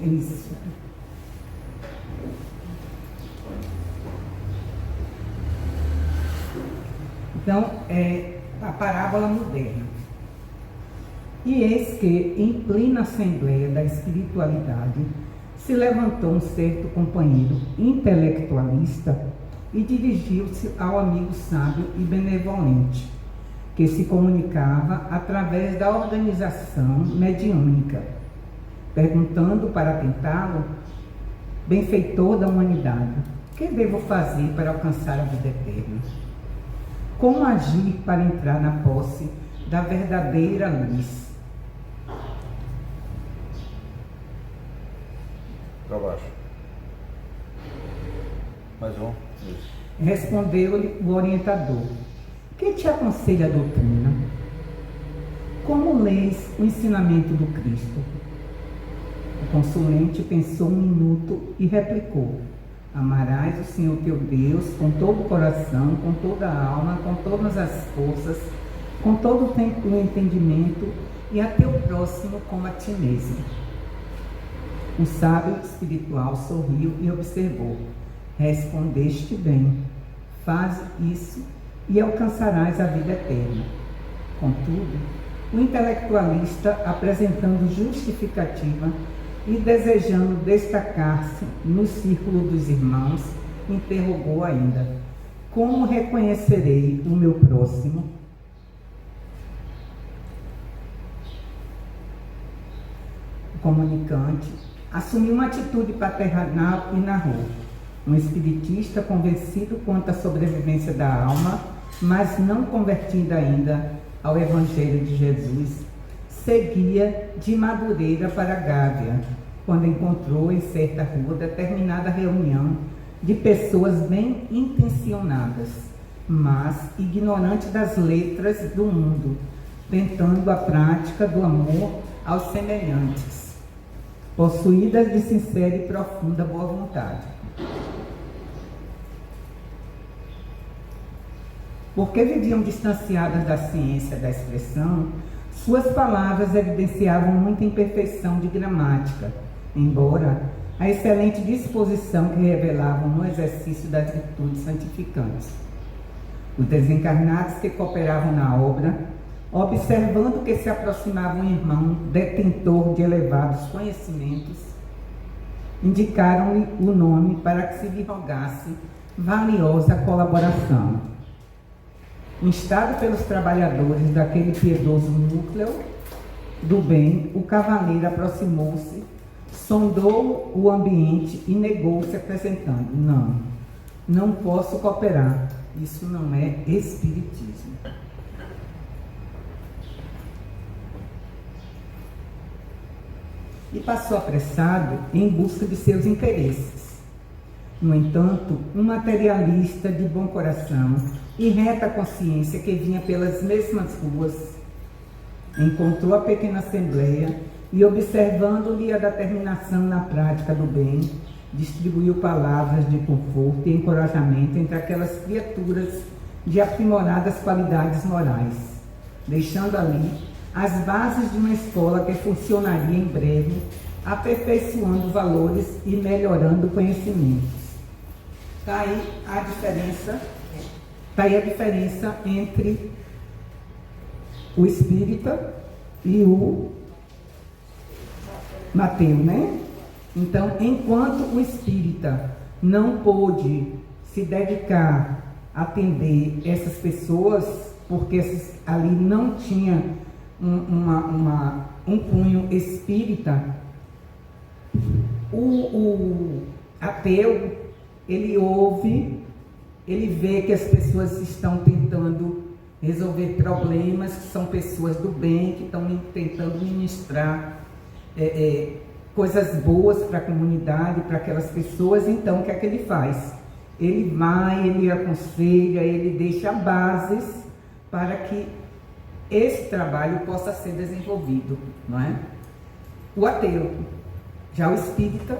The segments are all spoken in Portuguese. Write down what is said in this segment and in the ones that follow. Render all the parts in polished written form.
Isso. Então, é a parábola moderna. E eis que, em plena assembleia da espiritualidade, se levantou um certo companheiro intelectualista e dirigiu-se ao amigo sábio e benevolente, que se comunicava através da organização mediúnica, perguntando para tentá-lo, benfeitor da humanidade, que devo fazer para alcançar a vida eterna? Como agir para entrar na posse da verdadeira luz? Para baixo. Mais um. Isso. Respondeu-lhe o orientador: que te aconselha a doutrina? Como lês o ensinamento do Cristo? O consulente pensou um minuto e replicou: amarás o Senhor teu Deus com todo o coração, com toda a alma, com todas as forças, com todo o entendimento, e a teu próximo como a ti mesmo. O sábio espiritual sorriu e observou: respondeste bem, faz isso e alcançarás a vida eterna. Contudo, o intelectualista, apresentando justificativa e desejando destacar-se no círculo dos irmãos, interrogou ainda: como reconhecerei o meu próximo? O comunicante assumiu uma atitude paternal e narrou: um espiritista convencido quanto à sobrevivência da alma, mas não convertido ainda ao Evangelho de Jesus, seguia de Madureira para Gávea, quando encontrou em certa rua determinada reunião de pessoas bem intencionadas, mas ignorantes das letras do mundo, tentando a prática do amor aos semelhantes, possuídas de sincera e profunda boa vontade. Porque viviam distanciadas da ciência da expressão, suas palavras evidenciavam muita imperfeição de gramática, embora a excelente disposição que revelavam no exercício das virtudes santificantes. Os desencarnados que cooperavam na obra, observando que se aproximava um irmão detentor de elevados conhecimentos, indicaram-lhe o nome para que se lhe rogasse valiosa colaboração. Instado pelos trabalhadores daquele piedoso núcleo do bem, o cavaleiro aproximou-se, sondou o ambiente e negou-se, apresentando: não posso cooperar, isso não é espiritismo. E passou apressado em busca de seus interesses. No entanto, um materialista de bom coração e reta consciência que vinha pelas mesmas ruas, encontrou a pequena assembleia e, observando-lhe a determinação na prática do bem, distribuiu palavras de conforto e encorajamento entre aquelas criaturas de aprimoradas qualidades morais, deixando ali as bases de uma escola que funcionaria em breve, aperfeiçoando valores e melhorando conhecimentos. Está aí a diferença entre o espírita e o Mateus, né? Então, enquanto o espírita não pôde se dedicar a atender essas pessoas, porque ali não tinha um cunho espírita, o ateu, ele ouve, ele vê que as pessoas estão tentando resolver problemas, que são pessoas do bem, que estão tentando ministrar coisas boas para a comunidade, para aquelas pessoas. Então, o que é que ele faz? Ele vai, ele aconselha, ele deixa bases para que esse trabalho possa ser desenvolvido, não é? O ateu, já o espírita,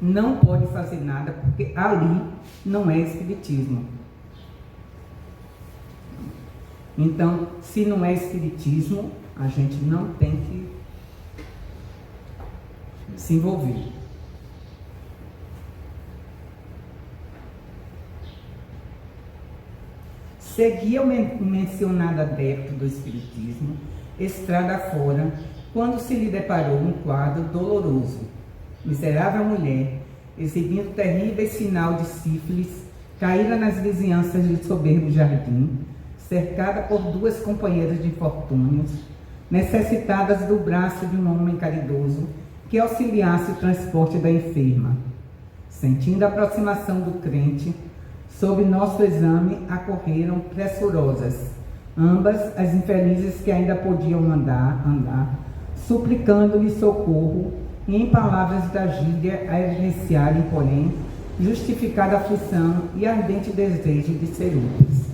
não pode fazer nada, porque ali não é espiritismo. Então, se não é espiritismo, a gente não tem que se envolver. Seguia o mencionado adepto do espiritismo, estrada fora, quando se lhe deparou um quadro doloroso. Miserável mulher, exibindo terrível sinal de sífilis, caíra nas vizinhanças de soberbo jardim, cercada por duas companheiras de infortúnios, necessitadas do braço de um homem caridoso que auxiliasse o transporte da enferma. Sentindo a aproximação do crente, sob nosso exame acorreram pressurosas, ambas as infelizes que ainda podiam andar, suplicando-lhe socorro e em palavras da gíria a evidenciarem, porém, justificada aflição e ardente desejo de ser úteis.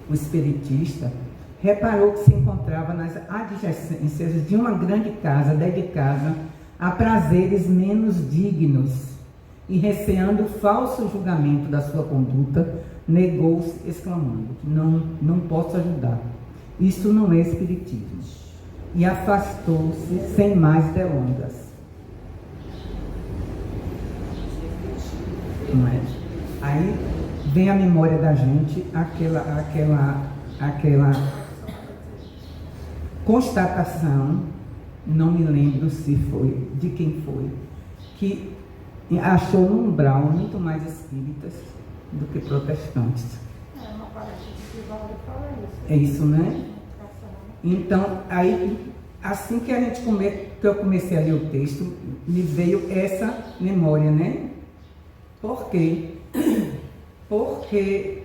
O espiritista reparou que se encontrava nas adjacências de uma grande casa dedicada a prazeres menos dignos e, receando o falso julgamento da sua conduta, negou-se, exclamando: não posso ajudar, isto não é espiritismo, e afastou-se sem mais delongas. Não é? Aí vem a memória da gente aquela constatação, não me lembro se foi, de quem foi, que achou no umbral muito mais espíritas do que protestantes. É isso, né? Então, aí, assim que eu comecei a ler o texto, me veio essa memória, né? Por quê? Porque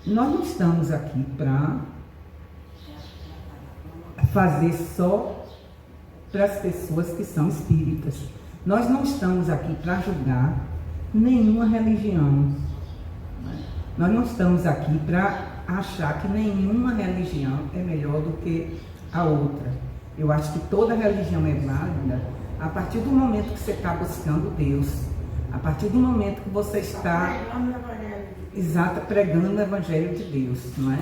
nós não estamos aqui para fazer só para as pessoas que são espíritas. Nós não estamos aqui para julgar nenhuma religião. Nós não estamos aqui para achar que nenhuma religião é melhor do que a outra. Eu acho que toda religião é válida a partir do momento que você está buscando Deus, a partir do momento que você está pregando o Evangelho de Deus, não é?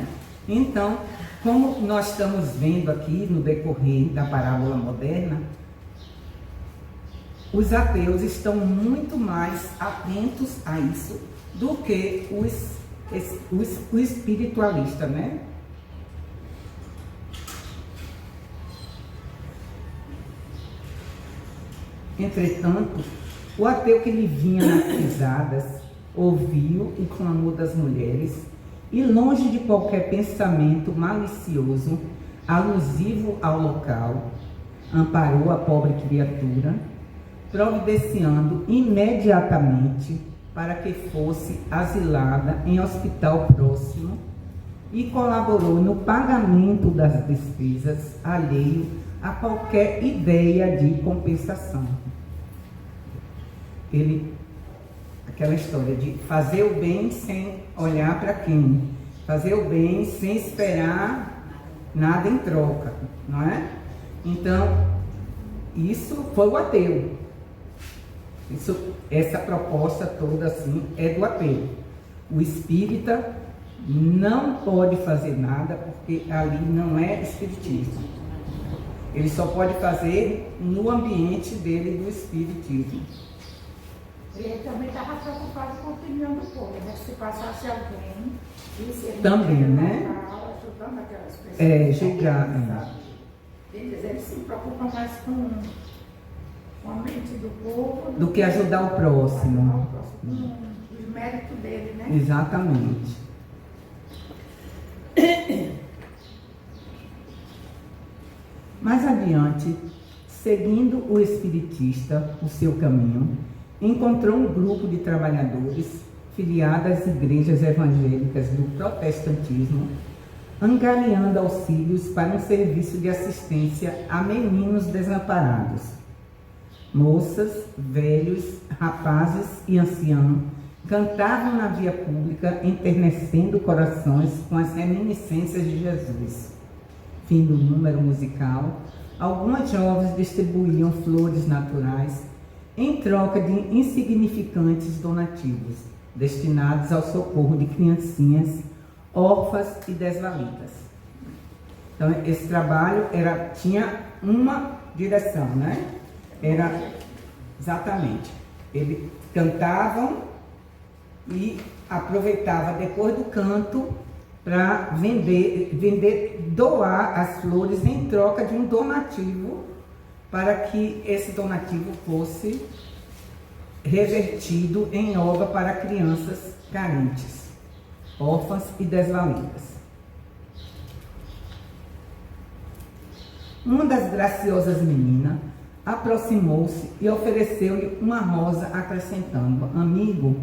Então, como nós estamos vendo aqui no decorrer da parábola moderna, os ateus estão muito mais atentos a isso do que o espiritualista, né? Entretanto, o ateu que lhe vinha nas pisadas ouviu o clamor das mulheres e, longe de qualquer pensamento malicioso alusivo ao local, amparou a pobre criatura, providenciando imediatamente para que fosse asilada em hospital próximo e colaborou no pagamento das despesas, alheio a qualquer ideia de compensação. Aquela história de fazer o bem sem olhar para quem, fazer o bem sem esperar nada em troca, não é? Então, isso foi o ateu. Essa proposta toda assim é do ateu. O espírita não pode fazer nada porque ali não é espiritismo. Ele só pode fazer no ambiente dele do espiritismo. Ele também estava preocupado com a opinião do povo, né? Se passasse alguém, isso ele também, né? Ajudando aquelas pessoas. Chegar. Eles se preocupam mais com a mente do povo do que ajudar o próximo. Com o mérito dele, né? Exatamente. Mais adiante, seguindo o espiritista o seu caminho, encontrou um grupo de trabalhadores filiados às igrejas evangélicas do protestantismo, angariando auxílios para um serviço de assistência a meninos desamparados. Moças, velhos, rapazes e anciãos cantavam na via pública, enternecendo corações com as reminiscências de Jesus. Fim do número musical, algumas jovens distribuíam flores naturais em troca de insignificantes donativos, destinados ao socorro de criancinhas órfãs e desvalidas. Então, esse trabalho tinha uma direção, né? Era exatamente. Eles cantavam e aproveitava depois do canto para doar as flores em troca de um donativo, para que esse donativo fosse revertido em obra para crianças carentes, órfãs e desvalidas. Uma das graciosas meninas aproximou-se e ofereceu-lhe uma rosa, acrescentando: amigo,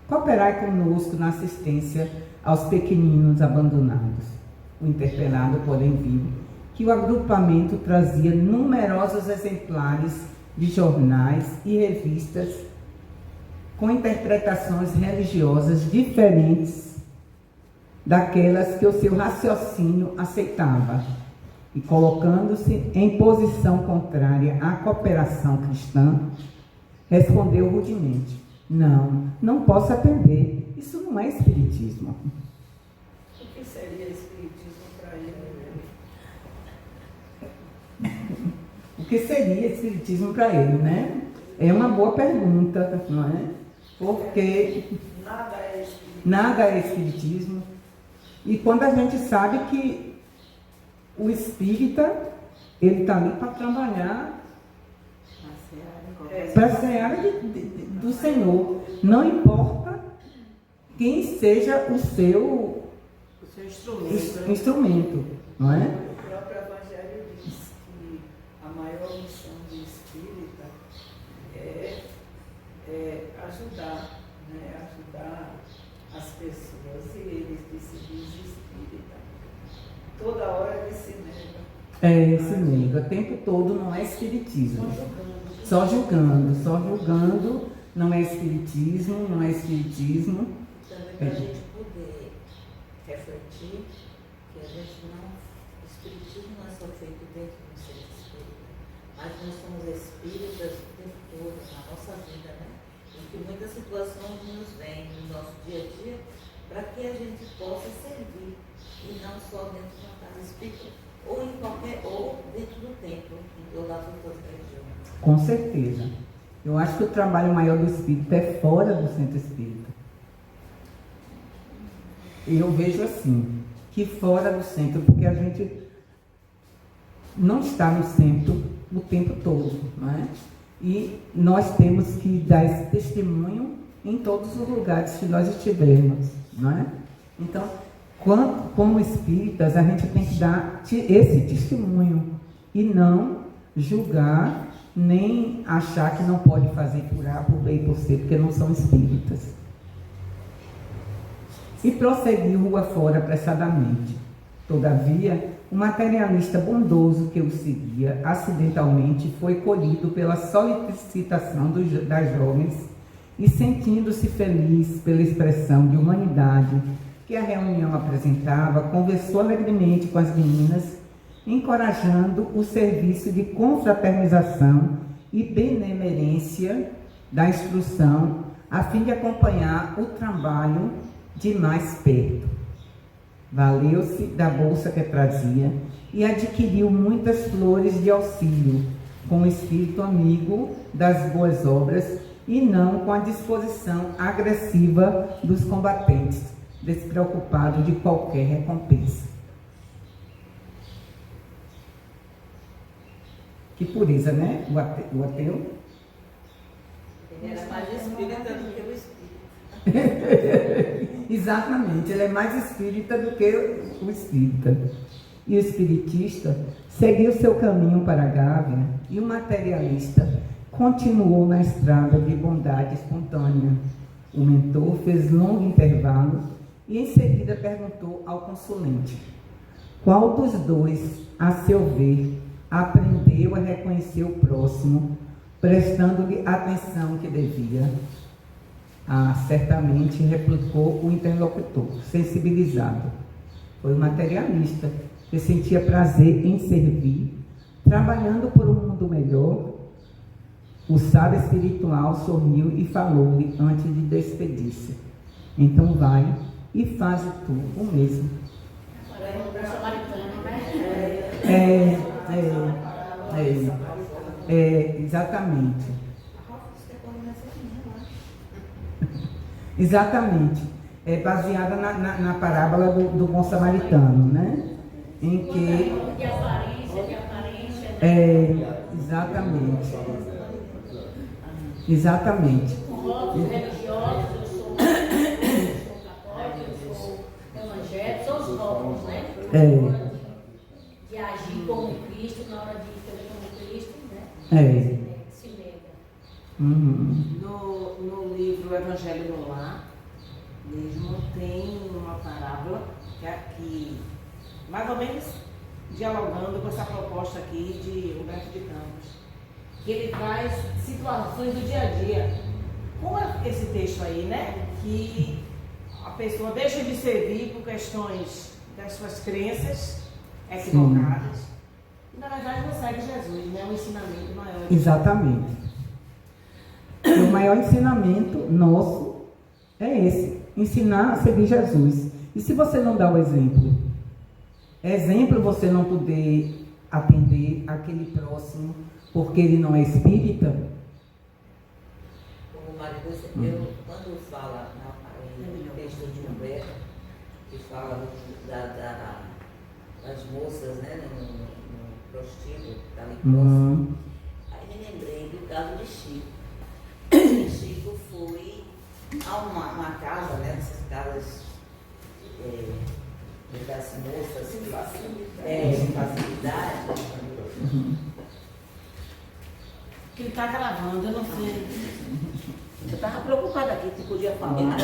cooperai conosco na assistência aos pequeninos abandonados. O interpelado, porém, viu que o agrupamento trazia numerosos exemplares de jornais e revistas com interpretações religiosas diferentes daquelas que o seu raciocínio aceitava, e colocando-se em posição contrária à cooperação cristã, respondeu rudemente: não posso atender, isso não é espiritismo. O que seria espiritismo para ele? O que seria espiritismo para ele, né? É uma boa pergunta, não é? Porque nada é espiritismo. E quando a gente sabe que o espírita, ele está ali para trabalhar para a seara do Senhor. Não importa quem seja o seu instrumento, não é? O próprio Evangelho diz que a maior missão do espírita é ajudar, né? Ajudar as pessoas, e ele se diz espírita. Toda hora ele se nega. Se nega. O tempo todo não é espiritismo. Só julgando, não é espiritismo. Também para a gente poder refletir que o espiritismo não é só feito dentro do centro espírita, mas nós somos espíritas o tempo todo, na nossa vida, né? Em que muitas situações nos vêm no nosso dia a dia para que a gente possa servir, e não só dentro de uma casa espírita, ou dentro do templo, em todas as outras religiões. Com certeza. Eu acho que o trabalho maior do espírita é fora do centro espírita. Eu vejo assim, que fora do centro, porque a gente não está no centro o tempo todo, não é? E nós temos que dar esse testemunho em todos os lugares que nós estivermos, não é? Então, como espíritas, a gente tem que dar esse testemunho e não julgar, nem achar que não pode fazer por A, por B e por C, porque não são espíritas. E prosseguiu rua fora apressadamente. Todavia, o materialista bondoso que o seguia, acidentalmente, foi colhido pela solicitação das jovens e, sentindo-se feliz pela expressão de humanidade que a reunião apresentava, conversou alegremente com as meninas, encorajando o serviço de confraternização e benemerência da instrução, a fim de acompanhar o trabalho de mais perto. Valeu-se da bolsa que trazia e adquiriu muitas flores de auxílio, com o espírito amigo das boas obras e não com a disposição agressiva dos combatentes, despreocupado de qualquer recompensa. Que pureza, né? O ateu. Ele era mais espírita do que o espírito. Exatamente, ele é mais espírita do que o espírita. E o espiritista seguiu seu caminho para a Gávea, e o materialista continuou na estrada de bondade espontânea. O mentor fez longo intervalo e em seguida perguntou ao consulente: qual dos dois, a seu ver, aprendeu a reconhecer o próximo, prestando-lhe a atenção que devia? Certamente, replicou o interlocutor, sensibilizado. Foi o materialista, que sentia prazer em servir, trabalhando por um mundo melhor. O sábio espiritual sorriu e falou-lhe antes de despedir-se: então vai e faz tu o mesmo. Agora é o samaritano, né? Exatamente. Exatamente. É baseada na parábola do bom samaritano, né? Em que... De aparência, né? Exatamente. Exatamente. Com rótulos religiosos, eu sou católico, eu sou evangélico, são os rótulos, né? De agir como Cristo, na hora de fazer como Cristo, né? Se nega. No livro Evangelho no Lar, mesmo tem uma parábola que é aqui, mais ou menos dialogando com essa proposta aqui de Humberto de Campos, que ele traz situações do dia a dia. Como é esse texto aí, né? Que a pessoa deixa de servir por questões das suas crenças equivocadas e na verdade não segue Jesus, né? Um ensinamento maior. Exatamente. O maior ensinamento nosso é esse, ensinar a seguir Jesus. E se você não dá o exemplo você não poder atender aquele próximo porque ele não é espírita. Como marido, quando fala no texto de Humberto, que fala das moças, né, no prostíbulo, que está ali próximo, aí me lembrei do caso de Chico. Chico foi a uma casa, né, dessas casas das moças de facilidade. Que ele está gravando, eu não sei. Eu estava preocupada aqui que podia falar. Então,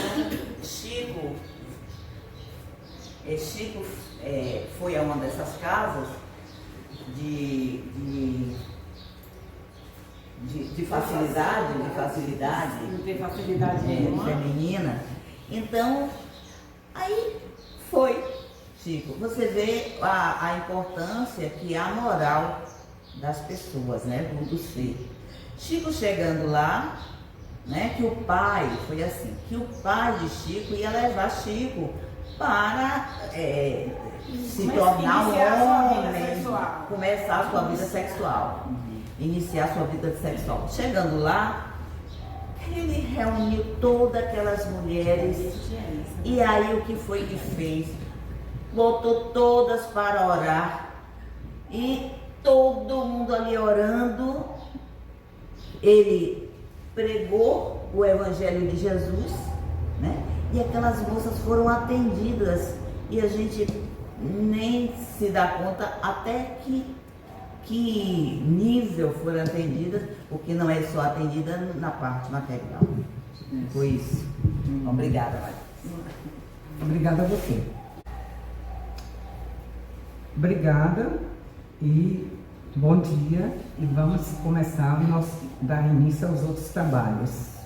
Chico foi a uma dessas casas de facilidade, Não tem facilidade nenhuma. Feminina. Então, aí foi, Chico. Você vê a importância que é a moral das pessoas, né, do ser. Chico chegando lá, né, que o pai, foi assim, que o pai de Chico ia levar Chico para se tornar um homem, começar a sua vida sexual, iniciar sua vida sexual. Chegando lá, ele reuniu todas aquelas mulheres e aí o que foi que fez? Botou todas para orar e todo mundo ali orando, ele pregou o Evangelho de Jesus, né? E aquelas moças foram atendidas e a gente nem se dá conta até que nível foram atendidas, porque não é só atendida na parte material. Foi isso. Obrigada, Maria. Obrigada a você. Obrigada e bom dia. E vamos começar dar início aos outros trabalhos.